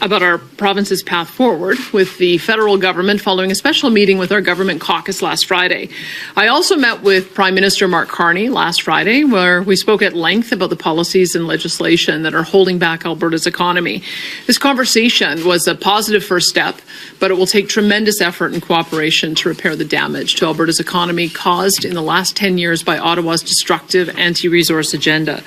about our province's path forward with the federal government following a special meeting with our government caucus last Friday. I also met with Prime Minister Mark Carney last Friday, where we spoke at length about the policies and legislation that are holding back Alberta's economy. This conversation was a positive first step, but it will take tremendous effort and cooperation to repair the damage to Alberta's economy caused in the last 10 years by Ottawa's destructive anti-resource agenda.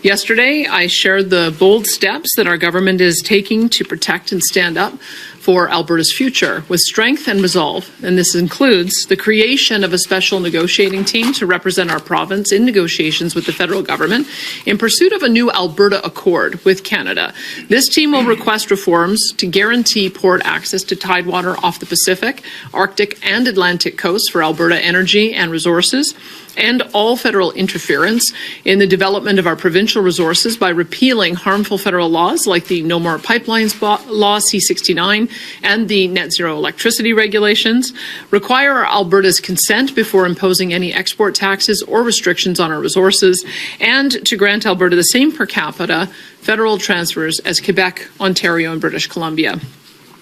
Yesterday, I shared the bold steps that our government is taking to protect and stand up for Alberta's future with strength and resolve. And this includes the creation of a special negotiating team to represent our province in negotiations with the federal government in pursuit of a new Alberta Accord with Canada. This team will request reforms to guarantee port access to tidewater off the Pacific, Arctic, and Atlantic coasts for Alberta energy and resources, and all federal interference in the development of our provincial resources by repealing harmful federal laws like the No More Pipelines Law C-69 and the Net Zero Electricity Regulations, require Alberta's consent before imposing any export taxes or restrictions on our resources, and to grant Alberta the same per capita federal transfers as Quebec, Ontario, and British Columbia.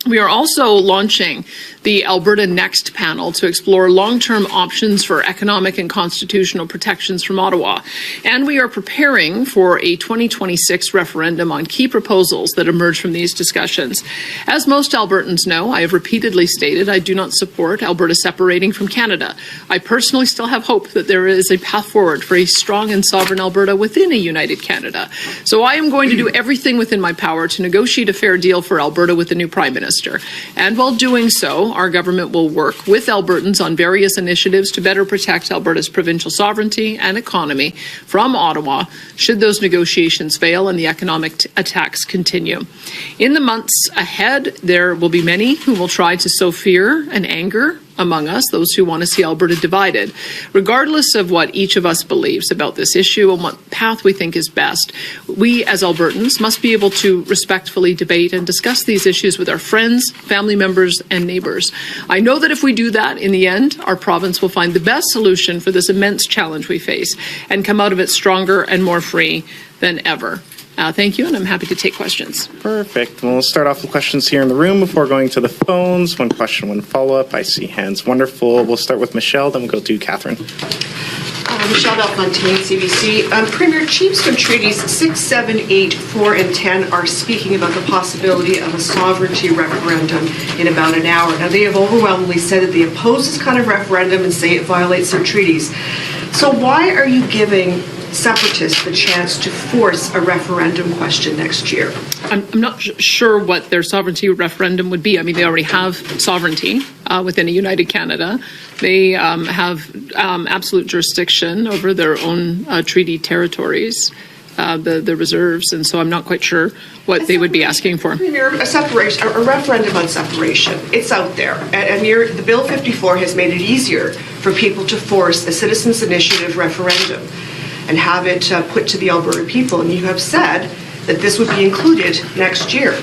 We are also launching the Alberta Next panel to explore long-term options for economic and constitutional protections from Ottawa. And we are preparing for a 2026 referendum on key proposals that emerge from these discussions. As most Albertans know, I have repeatedly stated I do not support Alberta separating from Canada. I personally still have hope that there is a path forward for a strong and sovereign Alberta within a united Canada. So I am going to do everything within my power to negotiate a fair deal for Alberta with the new Prime Minister. And while doing so, our government will work with Albertans on various initiatives to better protect Alberta's provincial sovereignty and economy from Ottawa should those negotiations fail and the economic attacks continue. In the months ahead, there will be many who will try to sow fear and anger among us, those who want to see Alberta divided. Regardless of what each of us believes about this issue and what path we think is best, we as Albertans must be able to respectfully debate and discuss these issues with our friends, family members, and neighbours. I know that if we do that, in the end, our province will find the best solution for this immense challenge we face and come out of it stronger and more free than ever. Thank you, and I'm happy to take questions. Perfect. We'll start off with questions here in the room before going to the phones. One question, one follow-up. I see hands. Wonderful. We'll start with Michelle, then we'll go to Catherine. Michelle Belfontaine, CBC. Premier, Chiefs from Treaties 6, 7, 8, 4, and 10 are speaking about the possibility of a sovereignty referendum in about an hour. Now, they have overwhelmingly said that they oppose this kind of referendum and say it violates their treaties. So why are you giving separatists the chance to force a referendum question next year? I'm not sure what their sovereignty referendum would be. I mean, they already have sovereignty within a united Canada. They have absolute jurisdiction over their own treaty territories, the reserves, and so I'm not quite sure what they would be asking for. A separation, a referendum on separation, it's out there. And the Bill 54 has made it easier for people to force a citizens' initiative referendum and have it put to the Alberta people. And you have said that this would be included next year.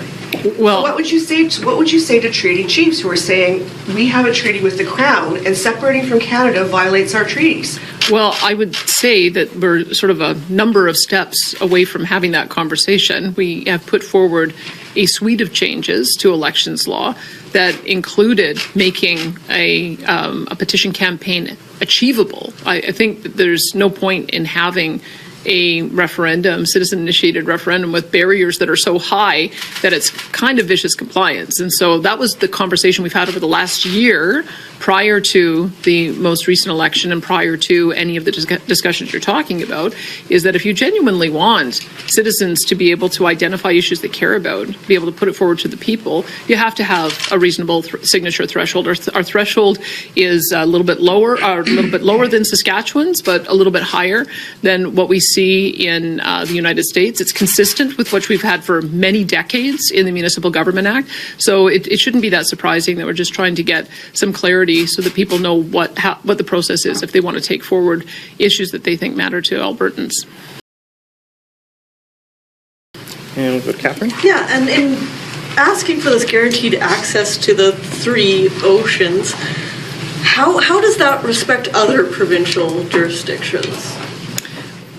Well, so what would you say to treaty chiefs who are saying we have a treaty with the Crown and separating from Canada violates our treaties? Well, I would say that we're sort of a number of steps away from having that conversation. We have put forward a suite of changes to elections law that included making a petition campaign achievable. I think that there's no point in having a referendum, citizen-initiated referendum, with barriers that are so high that it's kind of vicious compliance. And so that was the conversation we've had over the last year prior to the most recent election and prior to any of the discussions you're talking about, is that if you genuinely want citizens to be able to identify issues they care about, be able to put it forward to the people, you have to have a reasonable signature threshold. Our threshold is a little bit lower than Saskatchewan's, but a little bit higher than what we see in the United States. It's consistent with what we've had for many decades in the Municipal Government Act. So it shouldn't be that surprising that we're just trying to get some clarity so that people know what the process is if they want to take forward issues that they think matter to Albertans. And we'll go to Catherine. Yeah, and in asking for this guaranteed access to the three oceans, how does that respect other provincial jurisdictions?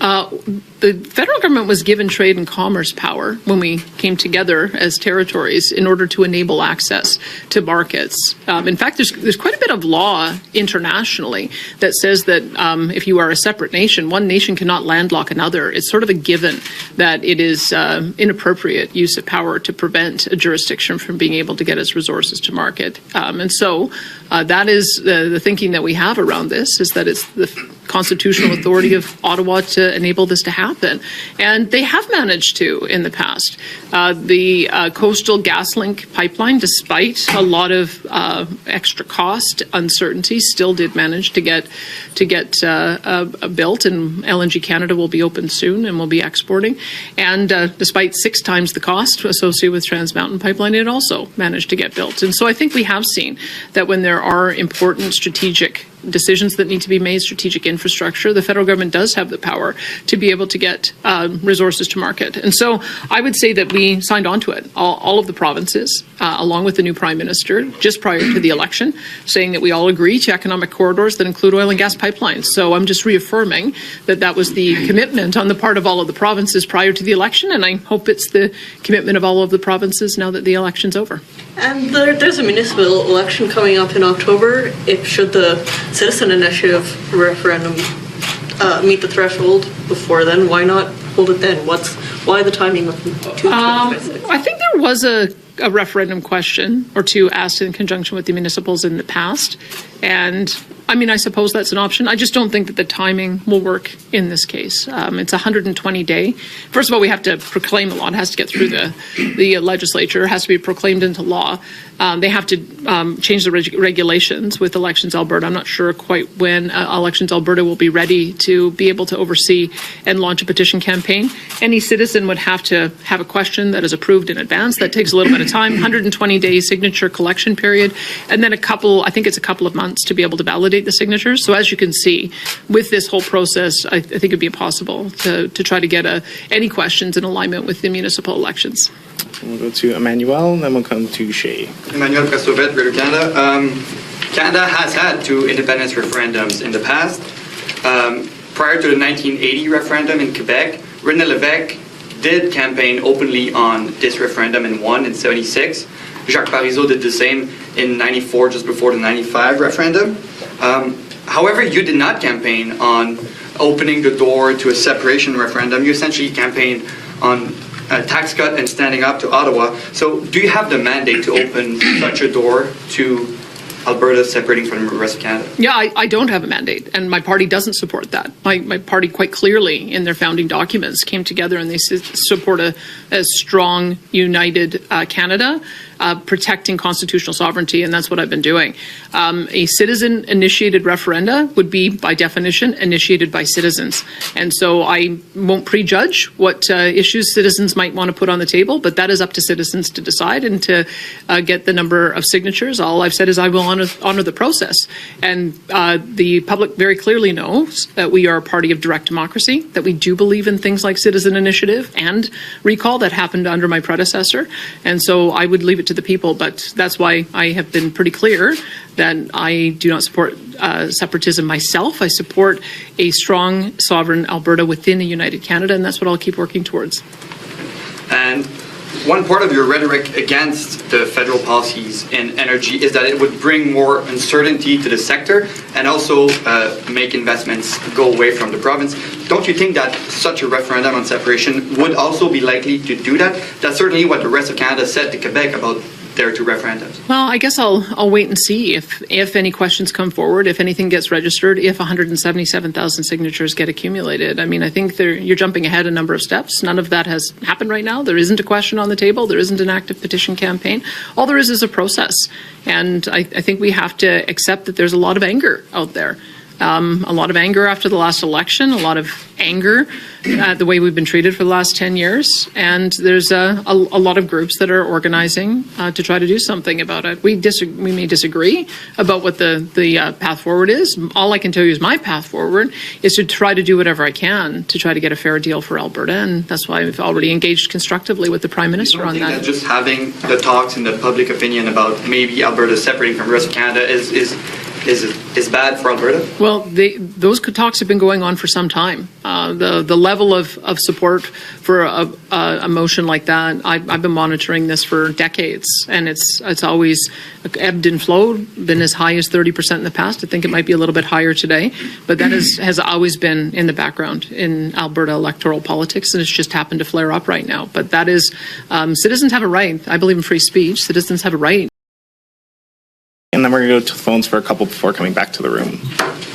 The federal government was given trade and commerce power when we came together as territories in order to enable access to markets. In fact, there's quite a bit of law internationally that says that if you are a separate nation, one nation cannot landlock another. It's sort of a given that it is inappropriate use of power to prevent a jurisdiction from being able to get its resources to market. And so that is the thinking that we have around this, is that it's the constitutional authority of Ottawa to enable this to happen. And they have managed to in the past. The Coastal GasLink pipeline, despite a lot of extra cost, uncertainty, still did manage to get built, and LNG Canada will be open soon and will be exporting. And despite 6 times the cost associated with Trans Mountain Pipeline, it also managed to get built. And so I think we have seen that when there are important strategic decisions that need to be made, strategic infrastructure, the federal government does have the power to be able to get resources to market. And so I would say that we signed on to it, all of the provinces, along with the new Prime Minister, just prior to the election, saying that we all agree to economic corridors that include oil and gas pipelines. So I'm just reaffirming that that was the commitment on the part of all of the provinces prior to the election, and I hope it's the commitment of all of the provinces now that the election's over. And there's a municipal election coming up in October. Should the citizen initiative referendum meet the threshold before then, why not hold it then? Why the timing of 2026? I think there was a referendum question or two asked in conjunction with the municipals in the past. And I mean, I suppose that's an option. I just don't think that the timing will work in this case. It's 120 day. First of all, we have to proclaim the law. It has to get through the legislature. It has to be proclaimed into law. They have to change the regulations with Elections Alberta. I'm not sure quite when Elections Alberta will be ready to be able to oversee and launch a petition campaign. Any citizen would have to have a question that is approved in advance. That takes a little bit of time, 120-day signature collection period, and then I think it's a couple of months to be able to validate the signatures. So as you can see, with this whole process, I think it'd be impossible to try to get any questions in alignment with the municipal elections. We'll go to Emmanuel, and then we'll come to Shay. Emmanuel Prestovet, Greater Canada. Canada has had 2 independence referendums in the past. Prior to the 1980 referendum in Quebec, René Lévesque did campaign openly on this referendum and won in 76. Jacques Parizeau did the same in 94, just before the 95 referendum. However, you did not campaign on opening the door to a separation referendum. You essentially campaigned on a tax cut and standing up to Ottawa. So do you have the mandate to open such a door to Alberta separating from the rest of Canada? Yeah, I don't have a mandate, and my party doesn't support that. My party quite clearly in their founding documents came together and they support a strong, united Canada, protecting constitutional sovereignty, and that's what I've been doing. A citizen-initiated referenda would be, by definition, initiated by citizens. And so I won't prejudge what issues citizens might want to put on the table, but that is up to citizens to decide and to get the number of signatures. All I've said is I will honor the process. And the public very clearly knows that we are a party of direct democracy, that we do believe in things like citizen initiative and recall that happened under my predecessor. And so I would leave it to the people, but that's why I have been pretty clear that I do not support separatism myself. I support a strong, sovereign Alberta within a united Canada, and that's what I'll keep working towards. And one part of your rhetoric against the federal policies in energy is that it would bring more uncertainty to the sector and also make investments go away from the province. Don't you think that such a referendum on separation would also be likely to do that? That's certainly what the rest of Canada said to Quebec about their 2 referendums. Well, I guess I'll wait and see if any questions come forward, if anything gets registered, if 177,000 signatures get accumulated. I mean, I think you're jumping ahead a number of steps. None of that has happened right now. There isn't a question on the table. There isn't an active petition campaign. All there is a process. And I think we have to accept that there's a lot of anger out there. A lot of anger after the last election, a lot of anger at the way we've been treated for the last 10 years. And there's a lot of groups that are organizing to try to do something about it. We may disagree about what the path forward is. All I can tell you is my path forward is to try to do whatever I can to try to get a fair deal for Alberta. And that's why I've already engaged constructively with the Prime Minister on that. That just having the talks in the public opinion about maybe Alberta separating from the rest of Canada is is bad for Alberta? Well, those talks have been going on for some time. The level of support for a motion like that, I've been monitoring this for decades, and it's always ebbed and flowed, been as high as 30% in the past. I think it might be a little bit higher today, but that has always been in the background in Alberta electoral politics, and it's just happened to flare up right now. But that is, citizens have a right. I believe in free speech. Citizens have a right. And then we're going to go to the phones for a couple before coming back to the room.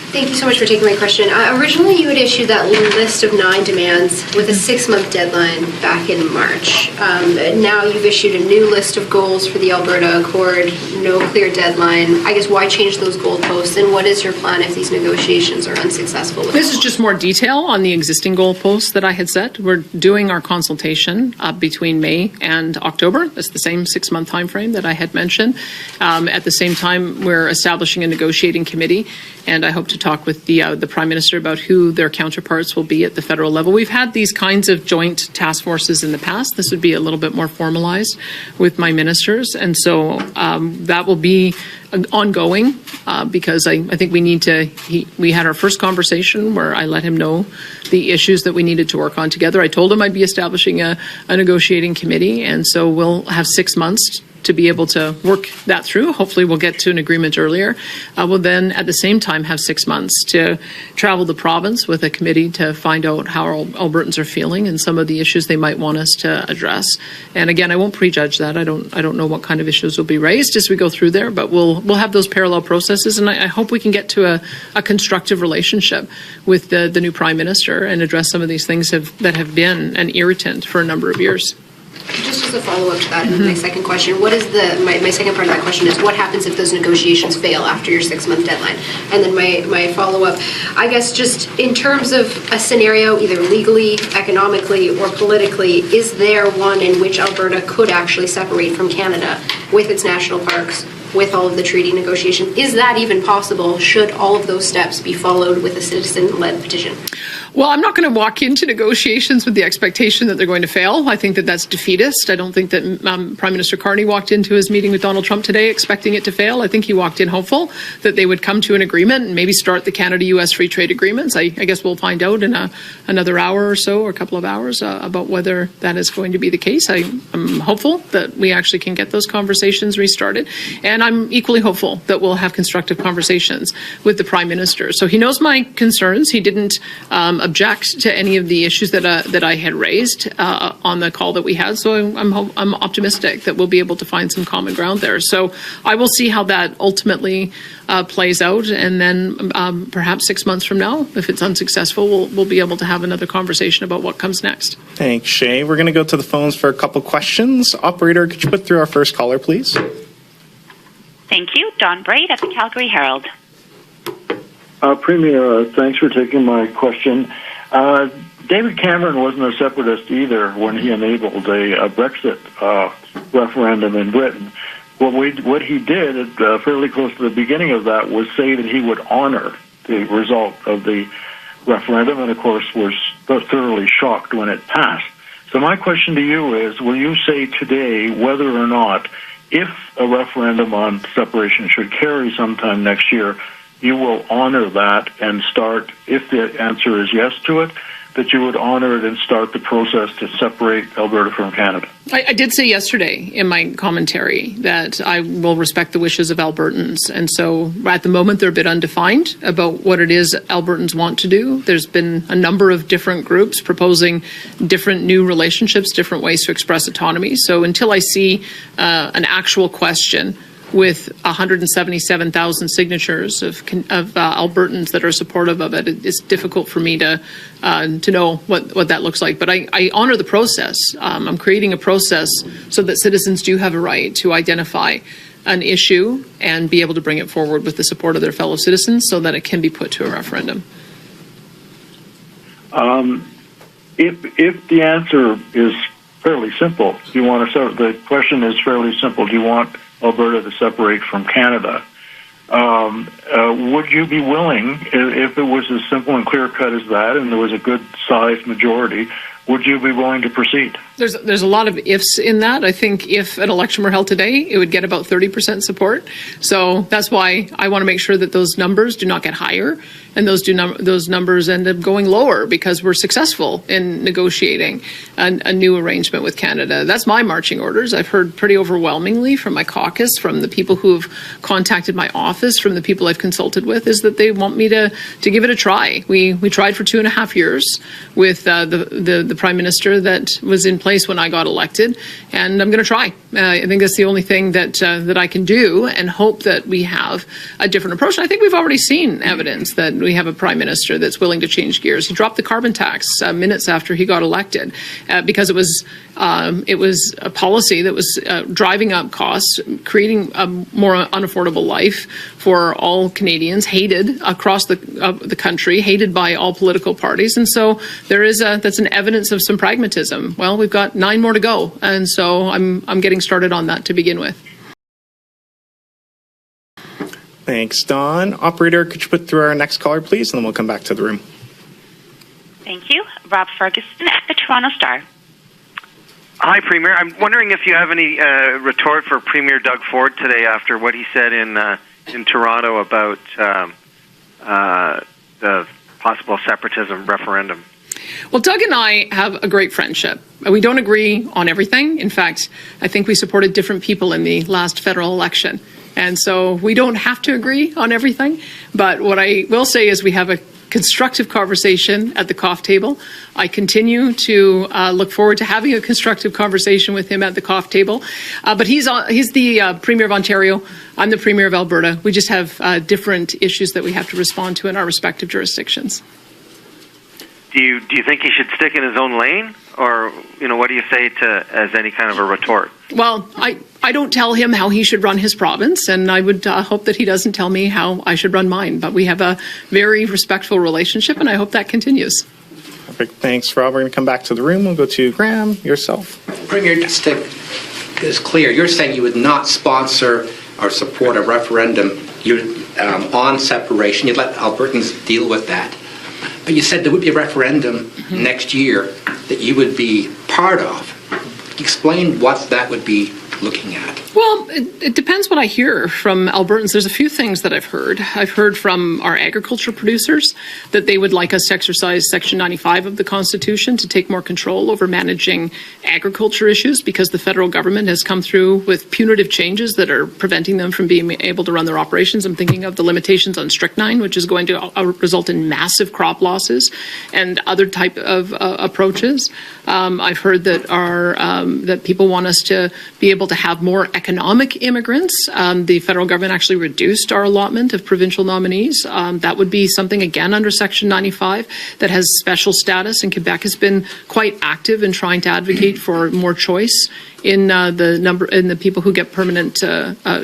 Thank you so much for taking my question. Originally, you had issued that list of 9 demands with a 6-month deadline back in March. Now you've issued a new list of goals for the Alberta Accord, no clear deadline. I guess why change those goalposts, and what is your plan if these negotiations are unsuccessful? This is just more detail on the existing goalposts that I had set. We're doing our consultation between May and October. That's the same 6-month time frame that I had mentioned. At the same time, we're establishing a negotiating committee, and I hope to talk with the Prime Minister about who their counterparts will be at the federal level. We've had these kinds of joint task forces in the past. This would be a little bit more formalized with my ministers, and so that will be ongoing because I think we need to. We had our first conversation where I let him know the issues that we needed to work on together. I told him I'd be establishing a negotiating committee, and so we'll have 6 months to be able to work that through. Hopefully we'll get to an agreement earlier. We'll then at the same time have 6 months to travel the province with a committee to find out how Albertans are feeling and some of the issues they might want us to address. And again, I won't prejudge that. I don't know what kind of issues will be raised as we go through there, but we'll have those parallel processes, and I hope we can get to a constructive relationship with the new Prime Minister and address some of these things that have been an irritant for a number of years. Just as a follow-up to that, and my second question, what is my second part of that question is what happens if those negotiations fail after your 6-month deadline? And then my follow-up, I guess just in terms of a scenario, either legally, economically, or politically, is there one in which Alberta could actually separate from Canada with its national parks, with all of the treaty negotiation? Is that even possible? Should all of those steps be followed with a citizen-led petition? Well, I'm not going to walk into negotiations with the expectation that they're going to fail. I think that that's defeatist. I don't think that Prime Minister Carney walked into his meeting with Donald Trump today expecting it to fail. I think he walked in hopeful that they would come to an agreement and maybe start the Canada-U.S. free trade agreements. I guess we'll find out in another hour or so, or a couple of hours, about whether that is going to be the case. I'm hopeful that we actually can get those conversations restarted. And I'm equally hopeful that we'll have constructive conversations with the Prime Minister. So he knows my concerns. He didn't object to any of the issues that I had raised on the call that we had. So I'm optimistic that we'll be able to find some common ground there. So I will see how that ultimately plays out, and then perhaps 6 months from now, if it's unsuccessful, we'll be able to have another conversation about what comes next. Thanks, Shay. We're going to go to the phones for a couple questions. Operator, could you put through our first caller, please? Thank you. Dawn Braid at the Calgary Herald. Premier, thanks for taking my question. David Cameron wasn't a separatist either when he enabled a Brexit referendum in Britain. What he did, fairly close to the beginning of that, was say that he would honor the result of the referendum, and of course was thoroughly shocked when it passed. So my question to you is, will you say today whether or not, if a referendum on separation should carry sometime next year, you will honor that and start, if the answer is yes to it, that you would honor it and start the process to separate Alberta from Canada? I did say yesterday in my commentary that I will respect the wishes of Albertans. And so at the moment, they're a bit undefined about what it is Albertans want to do. There's been a number of different groups proposing different new relationships, different ways to express autonomy. So until I see an actual question with 177,000 signatures of Albertans that are supportive of it, it's difficult for me to know what that looks like. But I honor the process. I'm creating a process so that citizens do have a right to identify an issue and be able to bring it forward with the support of their fellow citizens so that it can be put to a referendum. If the answer is fairly simple, do you want to? The question is fairly simple. Do you want Alberta to separate from Canada? Would you be willing, if it was as simple and clear-cut as that, and there was a good-sized majority, would you be willing to proceed? There's a lot of ifs in that. I think if an election were held today, it would get about 30% support. So that's why I want to make sure that those numbers do not get higher and those numbers end up going lower because we're successful in negotiating a new arrangement with Canada. That's my marching orders. I've heard pretty overwhelmingly from my caucus, from the people who have contacted my office, from the people I've consulted with, is that they want me to give it a try. We tried for 2.5 years with the Prime Minister that was in place when I got elected, and I'm going to try. I think that's the only thing that I can do, and hope that we have a different approach. And I think we've already seen evidence that we have a Prime Minister that's willing to change gears. He dropped the carbon tax minutes after he got elected because it was a policy that was driving up costs, creating a more unaffordable life for all Canadians, hated across the country, hated by all political parties. And so that's an evidence of some pragmatism. Well, we've got 9 more to go, and so I'm getting started on that to begin with. Thanks, Dawn. Operator, could you put through our next caller, please, and then we'll come back to the room. Thank you. Rob Ferguson at the Toronto Star. Hi, Premier. I'm wondering if you have any retort for Premier Doug Ford today after what he said in Toronto about the possible separatism referendum. Well, Doug and I have a great friendship. We don't agree on everything. In fact, I think we supported different people in the last federal election. And so we don't have to agree on everything. But what I will say is we have a constructive conversation at the coffee table. I continue to look forward to having a constructive conversation with him at the coffee table. But he's the Premier of Ontario. I'm the Premier of Alberta. We just have different issues that we have to respond to in our respective jurisdictions. Do you think he should stick in his own lane, or what do you say as any kind of a retort? Well, I don't tell him how he should run his province, and I would hope that he doesn't tell me how I should run mine. But we have a very respectful relationship, and I hope that continues. Perfect. Thanks, Rob. We're going to come back to the room. We'll go to Graham, yourself. Premier, just to get this clear, you're saying you would not sponsor or support a referendum on separation. You'd let Albertans deal with that. But you said there would be a referendum next year that you would be part of. Explain what that would be looking at. Well, it depends what I hear from Albertans. There's a few things that I've heard. I've heard from our agriculture producers that they would like us to exercise Section 95 of the Constitution to take more control over managing agriculture issues, because the federal government has come through with punitive changes that are preventing them from being able to run their operations. I'm thinking of the limitations on strychnine, which is going to result in massive crop losses, and other type of approaches. I've heard that that people want us to be able to have more economic immigrants. The federal government actually reduced our allotment of provincial nominees. That would be something, again, under Section 95 that has special status, and Quebec has been quite active in trying to advocate for more choice in the people who get permanent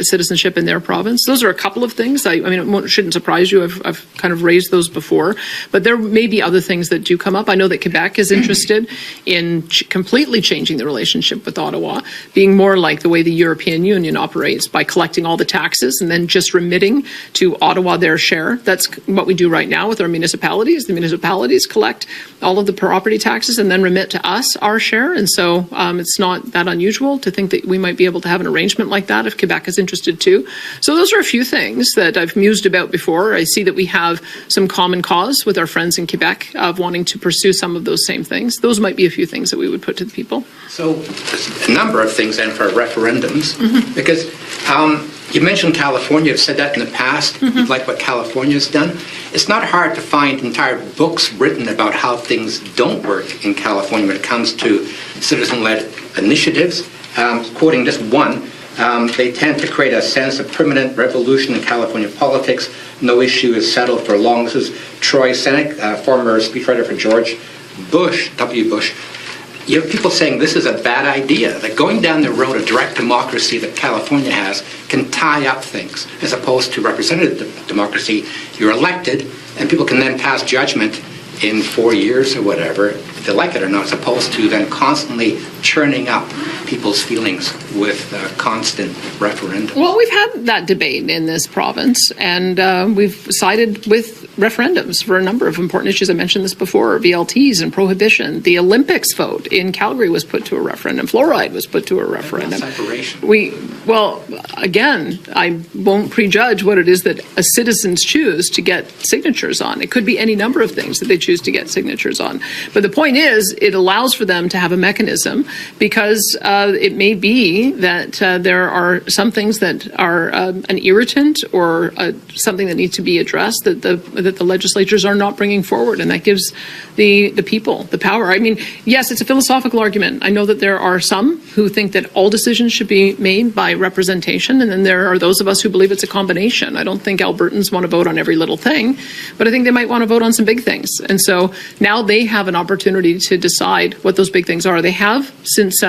citizenship in their province. Those are a couple of things. I mean, it shouldn't surprise you. I've kind of raised those before, but there may be other things that do come up. I know that Quebec is interested in completely changing the relationship with Ottawa, being more like the way the European Union operates, by collecting all the taxes and then just remitting to Ottawa their share. That's what we do right now with our municipalities. The municipalities collect all of the property taxes and then remit to us our share. And so it's not that unusual to think that we might be able to have an arrangement like that if Quebec is interested too. So those are a few things that I've mused about before. I see that we have some common cause with our friends in Quebec of wanting to pursue some of those same things. Those might be a few things that we would put to the people. So there's a number of things then for referendums, because you mentioned California. You've said that in the past. You like what California's done. It's not hard to find entire books written about how things don't work in California when it comes to citizen-led initiatives. Quoting just one, they tend to create a sense of permanent revolution in California politics. No issue is settled for long. This is Troy Seneck, former speechwriter for George Bush, W. Bush. You have people saying this is a bad idea, that going down the road of direct democracy that California has can tie up things, as opposed to representative democracy. You're elected, and people can then pass judgment in 4 years or whatever. if they like it or not, as opposed to then constantly churning up people's feelings with constant referendums. Well, we've had that debate in this province, and we've sided with referendums for a number of important issues. I mentioned this before, VLTs and prohibition. The Olympics vote in Calgary was put to a referendum. Fluoride was put to a referendum. Separation. Well, again, I won't prejudge what it is that citizens choose to get signatures on. It could be any number of things that they choose to get signatures on. But the point is, it allows for them to have a mechanism, because it may be that there are some things that are an irritant or something that needs to be addressed that the legislatures are not bringing forward, and that gives the people the power. I mean, yes, it's a philosophical argument. I know that there are some who think that all decisions should be made by representation, and then there are those of us who believe it's a combination. I don't think Albertans want to vote on every little thing, but I think they might want to vote on some big things. And so now they have an opportunity to decide what those big things are. They have since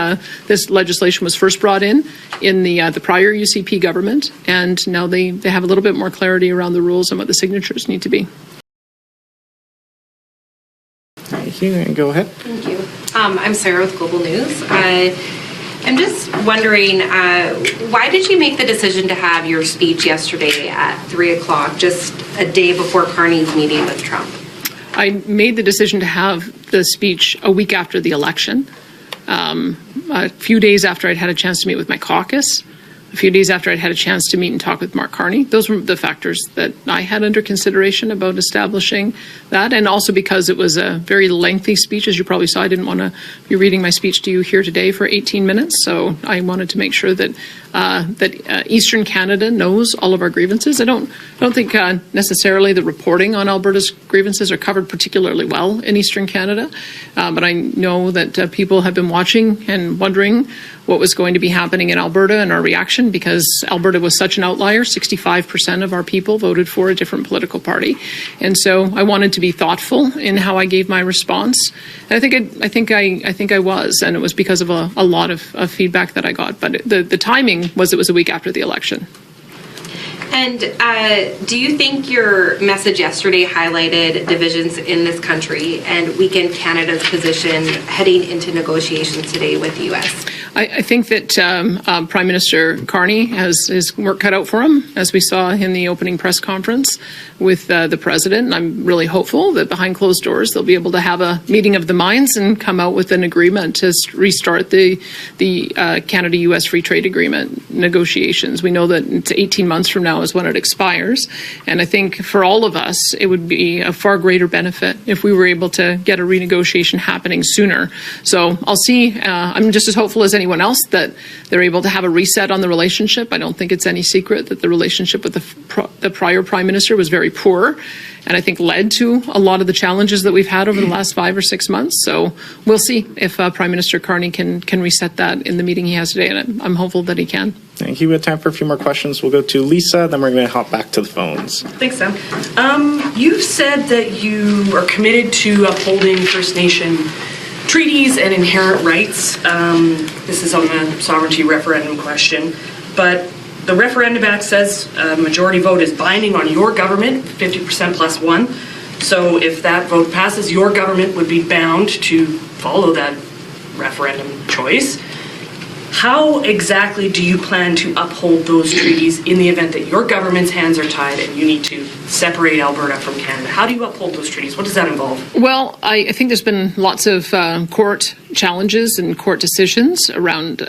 this legislation was first brought in the prior UCP government, and now they have a little bit more clarity around the rules and what the signatures need to be. Thank you, and go ahead. Thank you. I'm Sarah with Global News. I'm just wondering, why did you make the decision to have your speech yesterday at 3 o'clock, just a day before Carney's meeting with Trump? I made the decision to have the speech a week after the election, a few days after I'd had a chance to meet with my caucus, a few days after I'd had a chance to meet and talk with Mark Carney. Those were the factors that I had under consideration about establishing that, and also because it was a very lengthy speech. As you probably saw, I didn't want to be reading my speech to you here today for 18 minutes, so I wanted to make sure that Eastern Canada knows all of our grievances. I don't think necessarily the reporting on Alberta's grievances are covered particularly well in Eastern Canada, but I know that people have been watching and wondering what was going to be happening in Alberta and our reaction, because Alberta was such an outlier. 65% of our people voted for a different political party, and so I wanted to be thoughtful in how I gave my response. And I think I was, and it was because of a lot of feedback that I got. But the timing was, it was a week after the election. And do you think your message yesterday highlighted divisions in this country and weakened Canada's position heading into negotiations today with the U.S.? I think that Prime Minister Carney has his work cut out for him, as we saw in the opening press conference with the President. And I'm really hopeful that behind closed doors they'll be able to have a meeting of the minds and come out with an agreement to restart the Canada-U.S. Free Trade Agreement negotiations. We know that it's 18 months from now is when it expires. And I think for all of us, it would be a far greater benefit if we were able to get a renegotiation happening sooner. So I'll see. I'm just as hopeful as anyone else that they're able to have a reset on the relationship. I don't think it's any secret that the relationship with the prior Prime Minister was very poor, and I think led to a lot of the challenges that we've had over the last 5 or 6 months. So we'll see if Prime Minister Carney can reset that in the meeting he has today, and I'm hopeful that he can. Thank you. We have time for a few more questions. We'll go to Lisa, then we're going to hop back to the phones. Thanks, Sam. You've said that you are committed to upholding First Nation treaties and inherent rights. This is on the sovereignty referendum question, but the Referendum Act says a majority vote is binding on your government, 50% plus one. So if that vote passes, your government would be bound to follow that referendum choice. How exactly do you plan to uphold those treaties in the event that your government's hands are tied and you need to separate Alberta from Canada? How do you uphold those treaties? What does that involve? Well, I think there's been lots of court challenges and court decisions around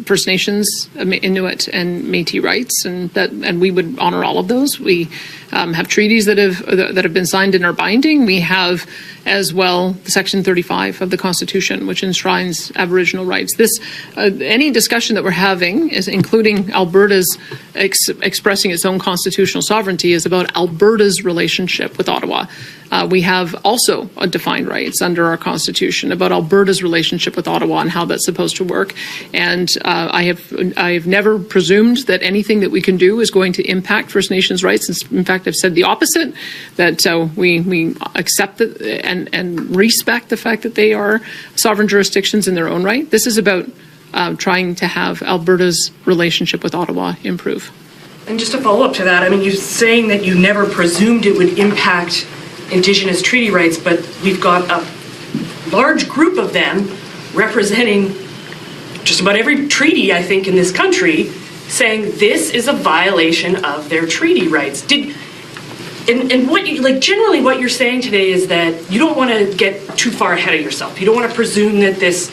First Nations, Inuit, and Métis rights, and we would honor all of those. We have treaties that have been signed and are binding. We have as well Section 35 of the Constitution, which enshrines Aboriginal rights. This any discussion that we're having, is including Alberta's expressing its own constitutional sovereignty, is about Alberta's relationship with Ottawa. We have also defined rights under our Constitution about Alberta's relationship with Ottawa and how that's supposed to work. And I have never presumed that anything that we can do is going to impact First Nations rights. In fact, I've said the opposite, that we accept and respect the fact that they are sovereign jurisdictions in their own right. This is about trying to have Alberta's relationship with Ottawa improve. And just a follow-up to that, I mean, you're saying that you never presumed it would impact Indigenous treaty rights, but we've got a large group of them representing just about every treaty, I think, in this country, saying this is a violation of their treaty rights. And what you, like, generally what you're saying today is that you don't want to get too far ahead of yourself. You don't want to presume that this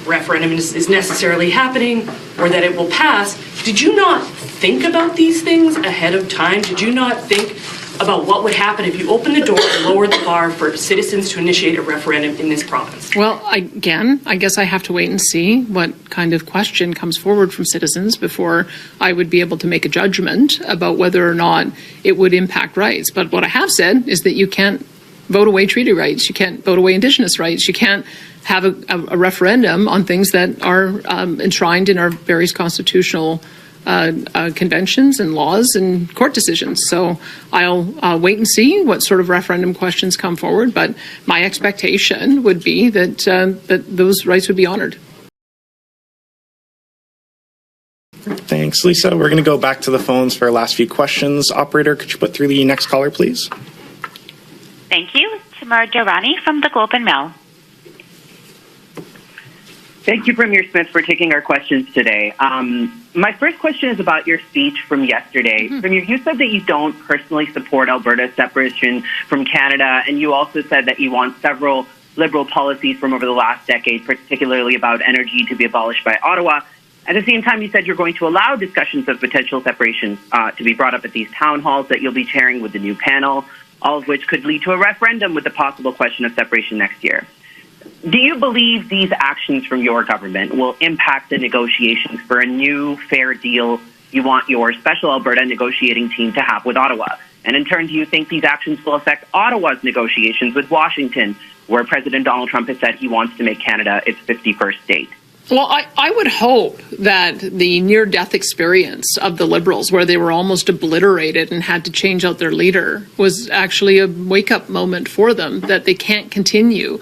referendum is necessarily happening or that it will pass. Did you not think about these things ahead of time? Did you not think about what would happen if you opened the door and lowered the bar for citizens to initiate a referendum in this province? Well, I guess I have to wait and see what kind of question comes forward from citizens before I would be able to make a judgment about whether or not it would impact rights. But what I have said is that you can't vote away treaty rights. You can't vote away Indigenous rights. You can't have a referendum on things that are enshrined in our various constitutional conventions and laws and court decisions. So I'll wait and see what sort of referendum questions come forward, but my expectation would be that that those rights would be honored. Thanks, Lisa. We're going to go back to the phones for our last few questions. Operator, could you put through the next caller, please? Thank you. Tamar Jarani from the Globe and Mail. Thank you, Premier Smith, for taking our questions today. My first question is about your speech from yesterday. Premier, you said that you don't personally support Alberta's separation from Canada, and you also said that you want several Liberal policies from over the last decade, particularly about energy, to be abolished by Ottawa. At the same time, you said you're going to allow discussions of potential separation to be brought up at these town halls that you'll be chairing with the new panel, all of which could lead to a referendum with the possible question of separation next year. Do you believe these actions from your government will impact the negotiations for a new fair deal you want your special Alberta negotiating team to have with Ottawa? And in turn, do you think these actions will affect Ottawa's negotiations with Washington, where President Donald Trump has said he wants to make Canada its 51st state? Well, I would hope that the near-death experience of the Liberals, where they were almost obliterated and had to change out their leader, was actually a wake-up moment for them, that they can't continue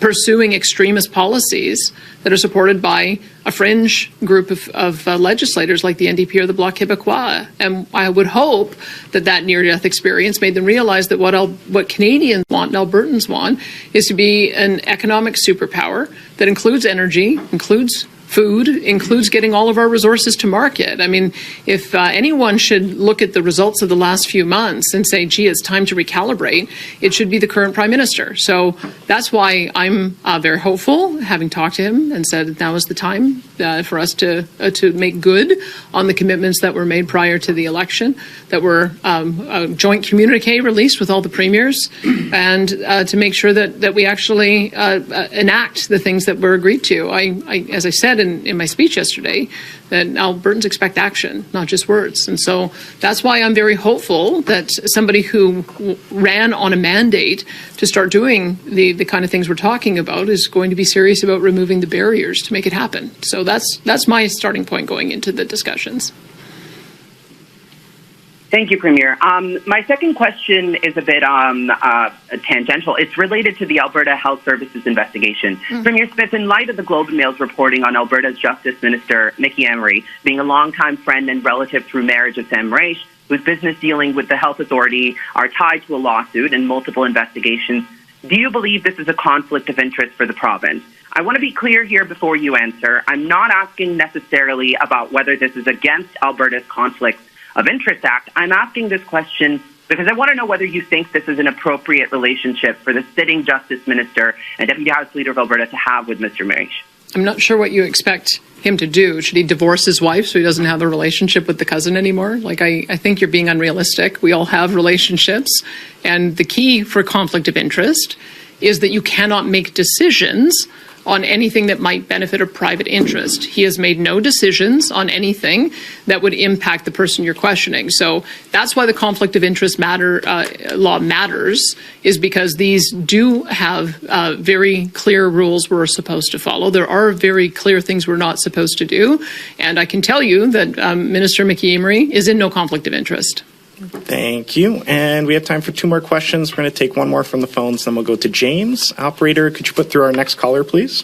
pursuing extremist policies that are supported by a fringe group of legislators like the NDP or the Bloc Québécois. And I would hope that that near-death experience made them realize that what Canadians want and Albertans want is to be an economic superpower that includes energy, includes food, includes getting all of our resources to market. I mean, if anyone should look at the results of the last few months and say, gee, it's time to recalibrate, it should be the current Prime Minister. So that's why I'm very hopeful, having talked to him and said now is the time for us to make good on the commitments that were made prior to the election, that were a joint communique released with all the premiers, and to make sure that we actually enact the things that were agreed to. As I said in my speech yesterday, that Albertans expect action, not just words. And so that's why I'm very hopeful that somebody who ran on a mandate to start doing the kind of things we're talking about is going to be serious about removing the barriers to make it happen. So that's my starting point going into the discussions. Thank you, Premier. My second question is a bit tangential. It's related to the Alberta Health Services investigation. Premier Smith, in light of the Globe and Mail's reporting on Alberta's Justice Minister, Mickey Emery, being a longtime friend and relative through marriage of Sam Raish, whose business dealing with the health authority are tied to a lawsuit and multiple investigations, do you believe this is a conflict of interest for the province? I want to be clear here before you answer. I'm not asking necessarily about whether this is against Alberta's Conflict of Interest Act. I'm asking this question because I want to know whether you think this is an appropriate relationship for the sitting Justice Minister and Deputy House Leader of Alberta to have with Mr. Marish. I'm not sure what you expect him to do. Should he divorce his wife so he doesn't have a relationship with the cousin anymore? Like, I think you're being unrealistic. We all have relationships. And the key for conflict of interest is that you cannot make decisions on anything that might benefit a private interest. He has made no decisions on anything that would impact the person you're questioning. So that's why the conflict of interest law matters, is because these do have very clear rules we're supposed to follow. There are very clear things we're not supposed to do. And I can tell you that Minister Mickey Emery is in no conflict of interest. Thank you. And we have time for two more questions. We're going to take one more from the phones, then we'll go to James. Operator, could you put through our next caller, please?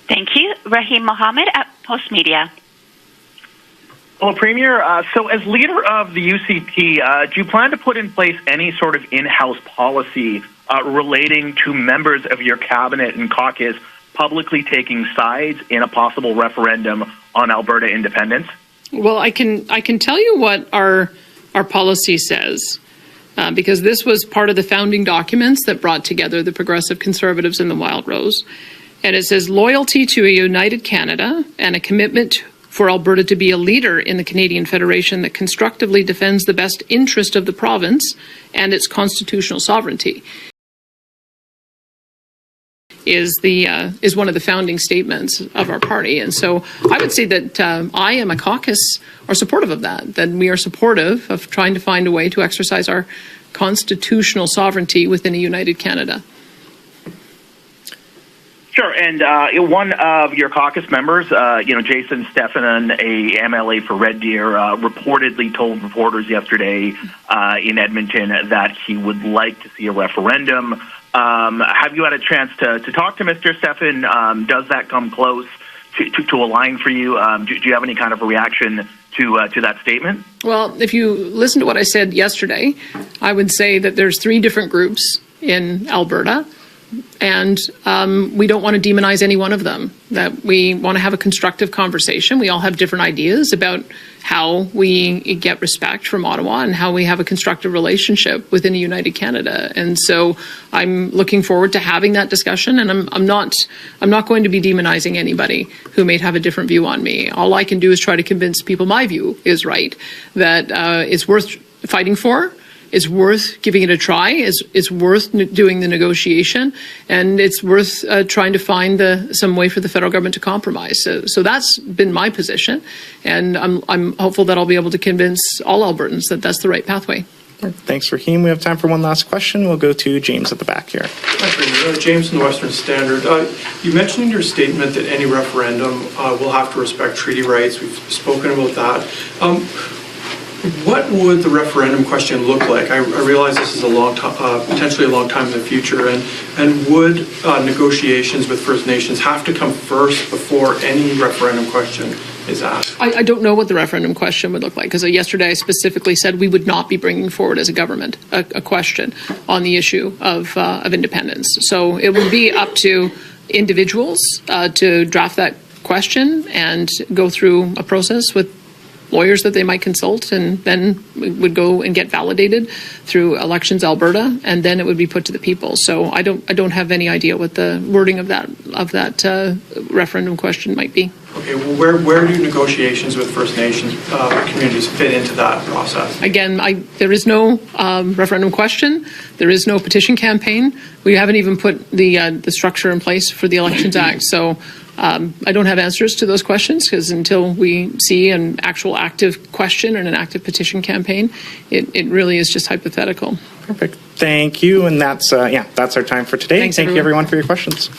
Thank you. Rahim Mohammed at Post Media. Well, Premier, so as leader of the UCP, do you plan to put in place any sort of in-house policy relating to members of your cabinet and caucus publicly taking sides in a possible referendum on Alberta independence? Well, I can tell you what our policy says, because this was part of the founding documents that brought together the Progressive Conservatives and the Wild Rose. And it says loyalty to a united Canada and a commitment for Alberta to be a leader in the Canadian Federation that constructively defends the best interest of the province and its constitutional sovereignty is one of the founding statements of our party. And so I would say that I and my caucus are supportive of that we are supportive of trying to find a way to exercise our constitutional sovereignty within a united Canada. Sure, and one of your caucus members, Jason Stefans, a MLA for Red Deer, reportedly told reporters yesterday in Edmonton that he would like to see a referendum. Have you had a chance to talk to Mr. Stefan? Does that come close to a line for you? Do you have any kind of a reaction to that statement? Well, if you listen to what I said yesterday, I would say that there's 3 different groups in Alberta, and we don't want to demonize any one of them, that we want to have a constructive conversation. We all have different ideas about how we get respect from Ottawa and how we have a constructive relationship within a united Canada. And so I'm looking forward to having that discussion, and I'm not going to be demonizing anybody who may have a different view on me. All I can do is try to convince people my view is right, that it's worth fighting for, it's worth giving it a try, it's worth doing the negotiation, and it's worth trying to find some way for the federal government to compromise. So that's been my position, and I'm hopeful that I'll be able to convince all Albertans that that's the right pathway. Thanks, Raheem. We have time for one last question. We'll go to James at the back here. Hi, James from the Western Standard. You mentioned in your statement that any referendum will have to respect treaty rights. We've spoken about that. What would the referendum question look like? I realize this is a long time, potentially a long time in the future, and would negotiations with First Nations have to come first before any referendum question is asked? I don't know what the referendum question would look like, because yesterday I specifically said we would not be bringing forward as a government a question on the issue of independence. So it would be up to individuals to draft that question and go through a process with lawyers that they might consult, and then it would go and get validated through Elections Alberta, and then it would be put to the people. So I don't have any idea what the wording of that referendum question might be. Okay, well, where do negotiations with First Nations communities fit into that process? Again, there is no referendum question. There is no petition campaign. We haven't even put the structure in place for the Elections Act. So I don't have answers to those questions, because until we see an actual active question and an active petition campaign, it really is just hypothetical. Perfect. Thank you. And that's our time for today. Thanks, Thank you, everyone for your questions.